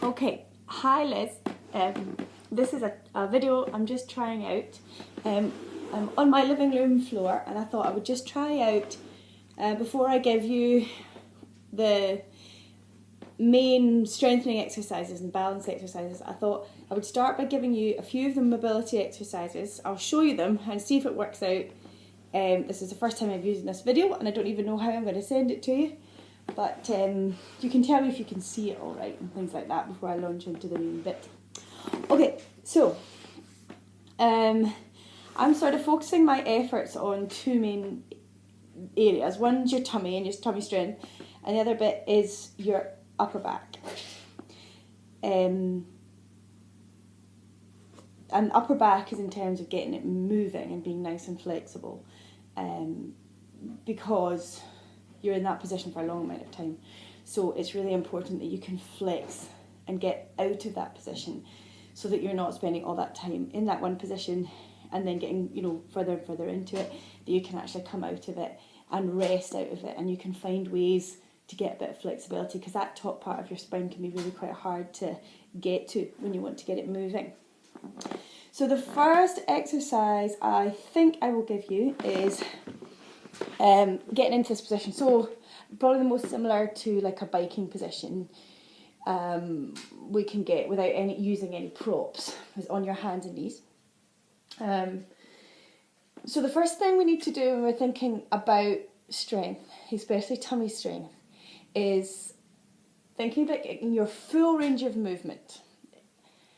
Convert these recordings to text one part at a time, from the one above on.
Okay, hi Liz. This is a video I'm just trying out. I'm on my living room floor and I thought I would just try out, before I give you the main strengthening exercises and balance exercises, I thought I would start by giving you a few of the mobility exercises. I'll show you them and see if it works out. This is the first time I've used this video and I don't even know how I'm going to send it to you. But you can tell me if you can see it all right and things like that before I launch into the main bit. Okay, so I'm sort of focusing my efforts on two main areas. One's your tummy and your tummy strength, and the other bit is your upper back. And upper back is in terms of getting it moving and being nice and flexible, because you're in that position for a long amount of time. So it's really important that you can flex and get out of that position so that you're not spending all that time in that one position and then getting, further and further into it, that you can actually come out of it and rest out of it, and you can find ways to get a bit of flexibility, because that top part of your spine can be really quite hard to get to when you want to get it moving. So the first exercise I think I will give you is getting into this position. So probably the most similar to like a biking position we can get without using any props, is on your hands and knees. So the first thing we need to do when we're thinking about strength, especially tummy strength, is thinking about getting your full range of movement,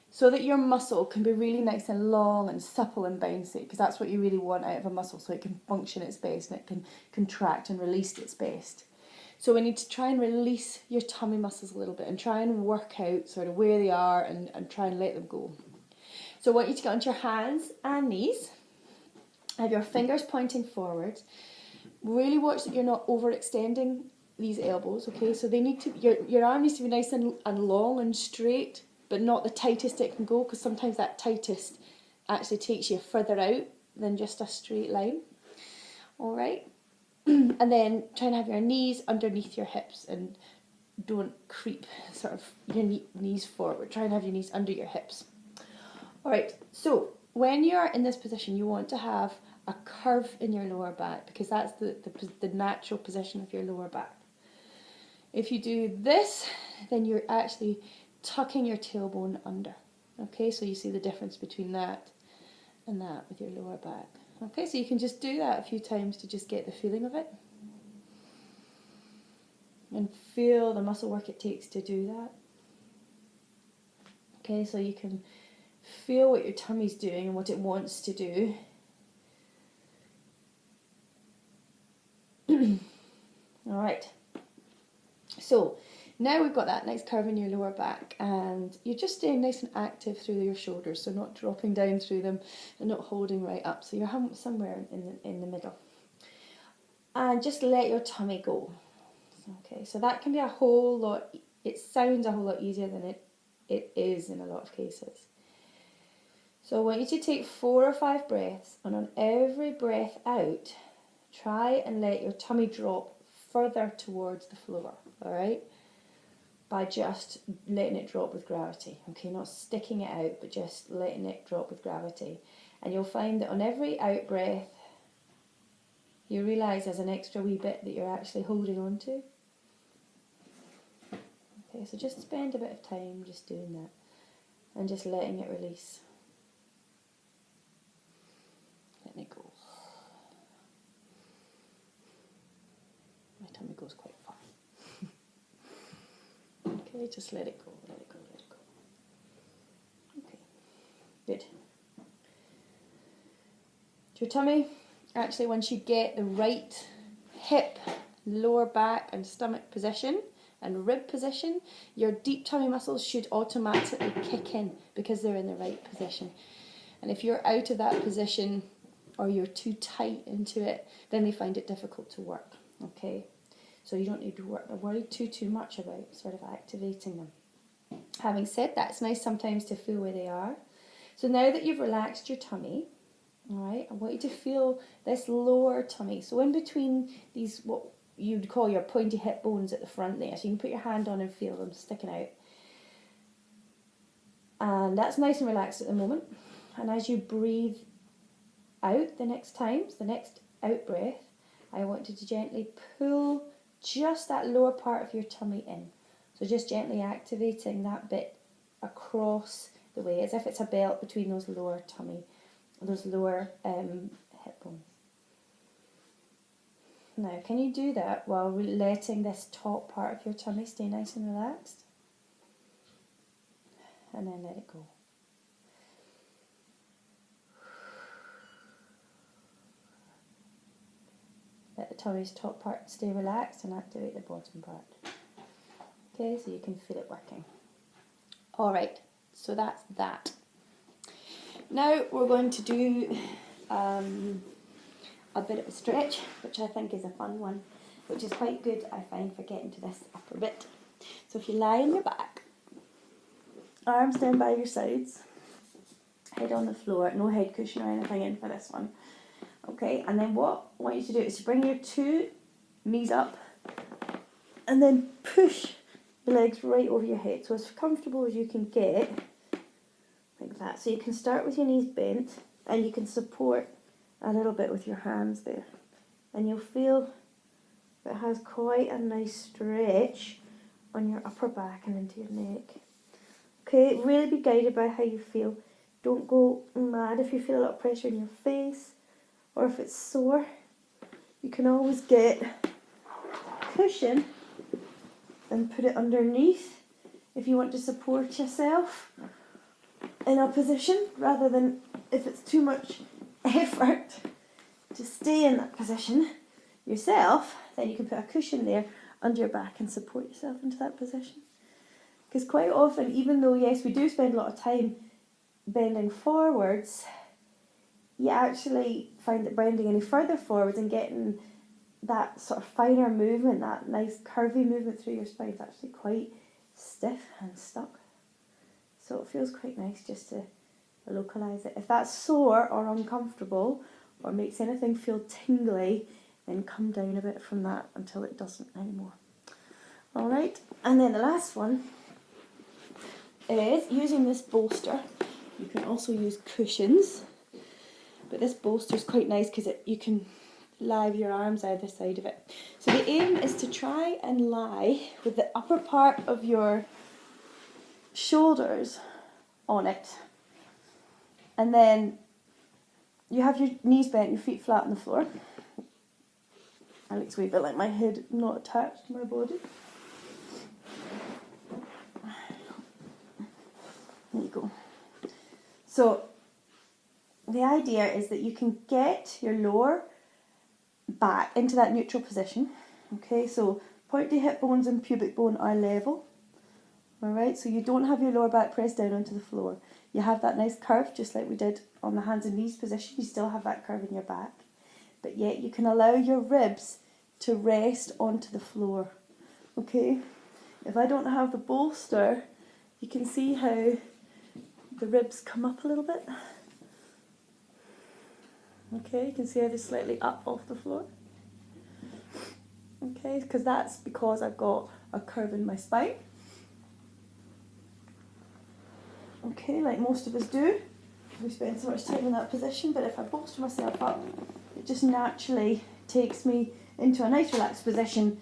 so that your muscle can be really nice and long and supple and bouncy, because that's what you really want out of a muscle, so it can function its best and it can contract and release its best. So we need to try and release your tummy muscles a little bit and try and work out sort of where they are and try and let them go. So I want you to get onto your hands and knees, have your fingers pointing forward. Really watch that you're not overextending these elbows, okay? So they need to, your arm needs to be nice and long and straight, but not the tightest it can go, because sometimes that tightest actually takes you further out than just a straight line. All right? And then try and have your knees underneath your hips and don't creep sort of your knees forward. Try and have your knees under your hips. All right, so when you're in this position, you want to have a curve in your lower back, because that's the natural position of your lower back. If you do this, then you're actually tucking your tailbone under. Okay, so you see the difference between that and that with your lower back. Okay, so you can just do that a few times to just get the feeling of it. And feel the muscle work it takes to do that. Okay, so you can feel what your tummy's doing and what it wants to do. Alright, so now we've got that nice curve in your lower back, and you're just staying nice and active through your shoulders, so not dropping down through them and not holding right up, so you're somewhere in the middle. And just let your tummy go. Okay, so that can be a whole lot, it sounds a whole lot easier than it is in a lot of cases. So I want you to take 4 or 5 breaths, and on every breath out, try and let your tummy drop further towards the floor, alright? By just letting it drop with gravity, okay? Not sticking it out, but just letting it drop with gravity. And you'll find that on every out breath, you realise there's an extra wee bit that you're actually holding on to. Okay, so just spend a bit of time just doing that and just letting it release. Letting it go. My tummy goes quite far. Okay, just let it go, let it go, let it go. Okay, good. Your tummy, actually, once you get the right hip, lower back and stomach position and rib position, your deep tummy muscles should automatically kick in because they're in the right position. And if you're out of that position or you're too tight into it, then they find it difficult to work, okay? So you don't need to worry too much about sort of activating them. Having said that, it's nice sometimes to feel where they are. So now that you've relaxed your tummy, all right, I want you to feel this lower tummy. So in between these, what you'd call your pointy hip bones at the front there, so you can put your hand on and feel them sticking out. And that's nice and relaxed at the moment. And as you breathe out the next out breath, I want you to gently pull just that lower part of your tummy in. So just gently activating that bit across the way, as if it's a belt between those lower hip bones. Now, can you do that while letting this top part of your tummy stay nice and relaxed? And then let it go. Let the tummy's top part stay relaxed and activate the bottom part. Okay, so you can feel it working. Alright, so that's that. Now we're going to do a bit of a stretch, which I think is a fun one, which is quite good, I find, for getting to this upper bit. So if you lie on your back, arms down by your sides, head on the floor, no head cushion or anything in for this one. Okay, and then what I want you to do is to bring your 2 knees up and then push the legs right over your head, so as comfortable as you can get, like that. So you can start with your knees bent and you can support a little bit with your hands there. And you'll feel it has quite a nice stretch on your upper back and into your neck. Okay, really be guided by how you feel. Don't go mad if you feel a lot of pressure in your face or if it's sore. You can always get a cushion and put it underneath if you want to support yourself in a position, rather than if it's too much effort to stay in that position yourself, then you can put a cushion there under your back and support yourself into that position. Because quite often, even though yes, we do spend a lot of time bending forwards, you actually find that bending any further forwards and getting that sort of finer movement, that nice curvy movement through your spine, is actually quite stiff and stuck. So it feels quite nice just to localise it. If that's sore or uncomfortable or makes anything feel tingly, then come down a bit from that until it doesn't anymore. Alright, and then the last one is using this bolster. You can also use cushions, but this bolster is quite nice because you can lie with your arms either side of it. So the aim is to try and lie with the upper part of your shoulders on it, and then you have your knees bent, your feet flat on the floor. It looks a wee bit like my head not attached to my body. There you go. So the idea is that you can get your lower back into that neutral position. Okay, so pointy hip bones and pubic bone are level. Alright, so you don't have your lower back pressed down onto the floor. You have that nice curve, just like we did on the hands and knees position. You still have that curve in your back, but yet you can allow your ribs to rest onto the floor. Okay, if I don't have the bolster, you can see how the ribs come up a little bit. Okay, you can see how they're slightly up off the floor. Okay, because that's because I've got a curve in my spine. Okay, like most of us do. We spend so much time in that position, but if I bolster myself up, it just naturally takes me into a nice relaxed position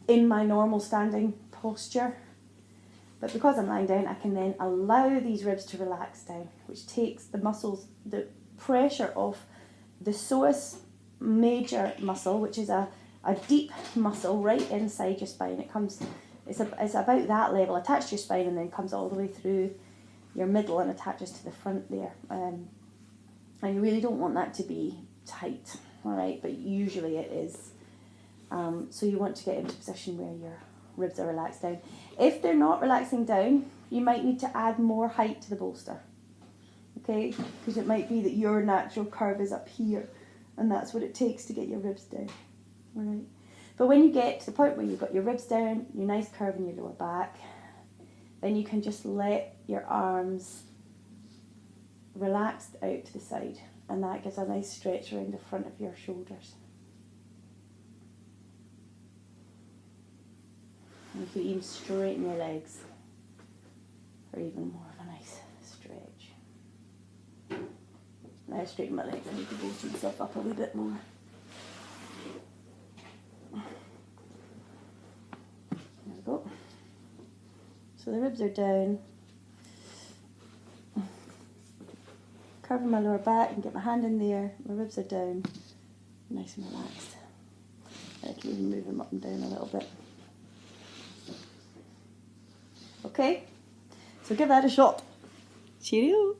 in my normal standing posture. But because I'm lying down, I can then allow these ribs to relax down, which takes the muscles, the pressure off the psoas major muscle, which is a deep muscle right inside your spine. It's about that level, attached to your spine, and then comes all the way through your middle and attaches to the front there. And you really don't want that to be tight, all right? But usually it is. So you want to get into a position where your ribs are relaxed down. If they're not relaxing down, you might need to add more height to the bolster. Okay, because it might be that your natural curve is up here, and that's what it takes to get your ribs down. All right. But when you get to the point where you've got your ribs down, your nice curve in your lower back, then you can just let your arms relaxed out to the side, and that gives a nice stretch around the front of your shoulders. And you can even straighten your legs for even more of a nice how I straighten my legs. I need to bolster myself up a wee bit more. There we go. So the ribs are down. Curving my lower back and get my hand in there. My ribs are down. Nice and relaxed. I can even move them up and down a little bit. Okay, so give that a shot. Cheerio.